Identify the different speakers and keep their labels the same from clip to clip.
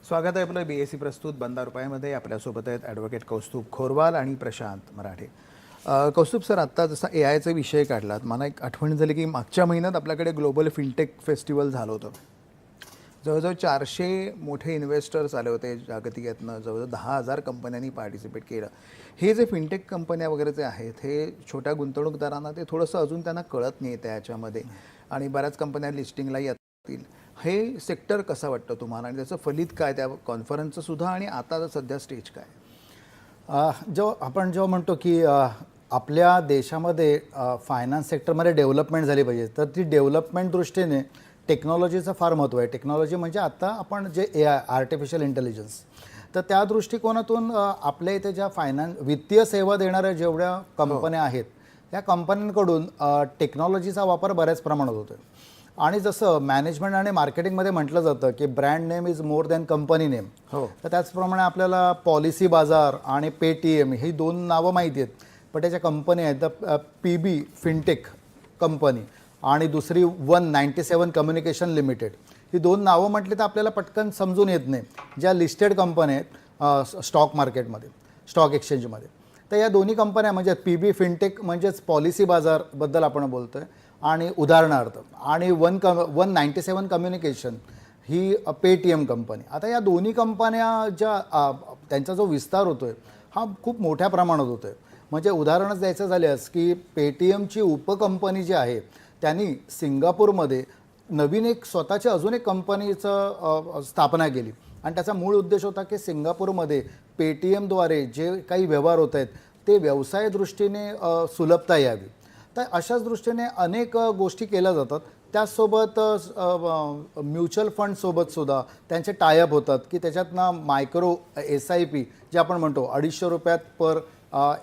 Speaker 1: स्वागत आहे आपलं BSC प्रस्तुत 12 रुपयामध्ये. आपल्यासोबत आहेत ॲडव्होकेट कौस्तुभ खोरवाल आणि प्रशांत मराठे. कौस्तुभ सर, आत्ता जसा AIचा विषय काढलात, मला एक आठवण झाली की मागच्या महिन्यात आपल्याकडे ग्लोबल फिनटेक फेस्टिवल झालं होतं. जवळजवळ 400 मोठे इन्व्हेस्टर्स आले होते जागतिक यातनं. जवळजवळ 10,000 कंपन्यांनी पार्टिसिपेट केलं. हे जे फिनटेक कंपन्या वगैरे जे आहेत, हे छोट्या गुंतवणूकदारांना ते थोडंसं अजून त्यांना कळत नाही आहे याच्यामध्ये, आणि बऱ्याच कंपन्या लिस्टिंगला येतील. हे सेक्टर कसं वाटतं तुम्हाला, आणि त्याचं फलित काय त्या कॉन्फरन्सचं सुद्धा, आणि आता सध्या स्टेज काय?
Speaker 2: जेव्हा म्हणतो की आपल्या देशामध्ये फायनान्स सेक्टरमध्ये डेव्हलपमेंट झाली पाहिजे, तर ती डेव्हलपमेंट दृष्टीने टेक्नॉलॉजीचं फार महत्त्व आहे. टेक्नॉलॉजी म्हणजे आता आपण जे AI आर्टिफिशियल इंटेलिजन्स, तर त्या दृष्टिकोनातून आपल्या इथे ज्या वित्तीय सेवा देणाऱ्या जेवढ्या कंपन्या आहेत, या कंपन्यांकडून टेक्नॉलॉजीचा वापर बऱ्याच प्रमाणात होतो. आणि जसं मॅनेजमेंट आणि मार्केटिंगमध्ये म्हटलं जातं की brand name is more than company name, तर त्याचप्रमाणे आपल्याला पॉलिसी बाजार आणि पेटीएम ही दोन नावं माहिती आहेत, पण त्याच्या कंपनी आहेत. PB फिनटेक कंपनी आणि दुसरी 197 कम्युनिकेशन लिमिटेड, ही दोन नावं म्हटली तर आपल्याला पटकन समजून येत नाही. ज्या लिस्टेड कंपन्या आहेत स्टॉक मार्केटमध्ये, स्टॉक एक्सचेंजमध्ये, तर या दोन्ही कंपन्या म्हणजे PB फिनटेक म्हणजेच पॉलिसी बाजारबद्दल आपण बोलतो आहे, आणि उदाहरणार्थ, आणि 197 कम्युनिकेशन ही पेटीएम कंपनी. आता या दोन्ही कंपन्या ज्या त्यांचा जो विस्तार होतो आहे हा खूप मोठ्या प्रमाणात होतो आहे. म्हणजे उदाहरणच द्यायचं झाल्यास की पेटीएमची उपकंपनी जी आहे त्यांनी सिंगापूरमध्ये नवीन एक स्वतःच्या अजून एक कंपनीचं स्थापना केली, आणि त्याचा मूळ उद्देश होता की सिंगापूरमध्ये पेटीएमद्वारे जे काही व्यवहार होत आहेत ते व्यवसाय दृष्टीने सुलभता यावी. तर अशाच दृष्टीने अनेक गोष्टी केल्या जातात. त्याचसोबत म्युच्युअल फंडसोबतसुद्धा त्यांचे टायअप होतात की त्याच्यातनं मायक्रो SIP जे आपण म्हणतो 250 रुपयात पर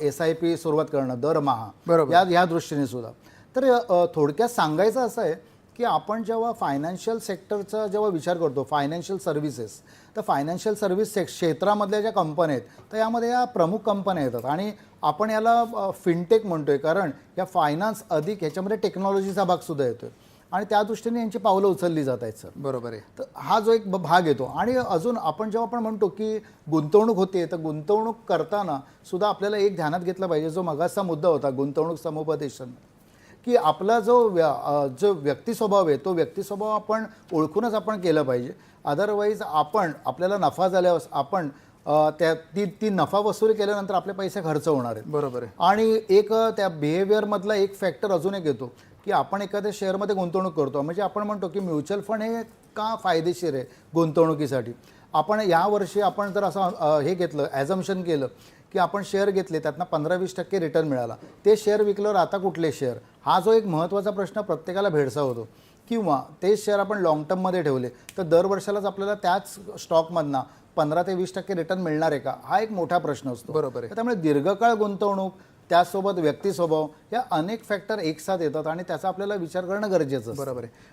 Speaker 2: SIP सुरुवात करणं दरमहा,
Speaker 1: बरोबर,
Speaker 2: या दृष्टीने सुद्धा. तर थोडक्यात सांगायचं असं आहे की आपण जेव्हा फायनान्शियल सेक्टरचा जेव्हा विचार करतो, फायनान्शियल सर्व्हिसेस, तर फायनान्शियल सर्व्हिस क्षेत्रामधल्या ज्या कंपन्या आहेत तर यामध्ये या प्रमुख कंपन्या येतात, आणि आपण याला फिनटेक म्हणतोय कारण या फायनान्स अधिक ह्याच्यामध्ये टेक्नॉलॉजीचा भाग सुद्धा येतोय, आणि त्या दृष्टीने यांची पावलं उचलली जात आहेत. सर,
Speaker 1: बरोबर आहे.
Speaker 2: तर हा जो एक भाग येतो. आणि अजून जेव्हा आपण म्हणतो की गुंतवणूक होते, तर गुंतवणूक करताना सुद्धा आपल्याला एक ध्यानात घेतलं पाहिजे, जो मगाचा मुद्दा होता गुंतवणूक समुपदेशन, की आपला जो व्यक्ती स्वभाव आहे तो व्यक्ती स्वभाव आपण ओळखूनच आपण केलं पाहिजे. अदरवाईज आपल्याला नफा झाल्यावर आपण ती नफा वसुली केल्यानंतर आपले पैसे खर्च होणार आहेत.
Speaker 1: बरोबर आहे.
Speaker 2: आणि एक त्या बिहेवियरमधला एक फॅक्टर अजून एक येतो की आपण एखाद्या शेअरमध्ये गुंतवणूक करतो, म्हणजे आपण म्हणतो की म्युच्युअल फंड हे का फायदेशीर आहे गुंतवणुकीसाठी. आपण यावर्षी आपण जर असं हे घेतलं, ॲझम्पशन केलं की आपण शेअर घेतले, त्यातनं 15-20% रिटर्न मिळाला, ते शेअर विकल्यावर आता कुठले शेअर, हा जो एक महत्त्वाचा प्रश्न प्रत्येकाला भेडसावतो. किंवा तेच शेअर आपण लॉंग टर्ममध्ये ठेवले तर दर वर्षालाच आपल्याला त्याच स्टॉकमधनं 15 ते 20% रिटर्न मिळणार आहे का, हा एक मोठा प्रश्न असतो.
Speaker 1: बरोबर आहे.
Speaker 2: त्यामुळे दीर्घकाळ गुंतवणूक, त्यासोबत व्यक्ती स्वभाव, या अनेक फॅक्टर एकसाथ येतात, आणि त्याचा आपल्याला विचार करणं गरजेचं असतं.
Speaker 1: बरोबर आहे.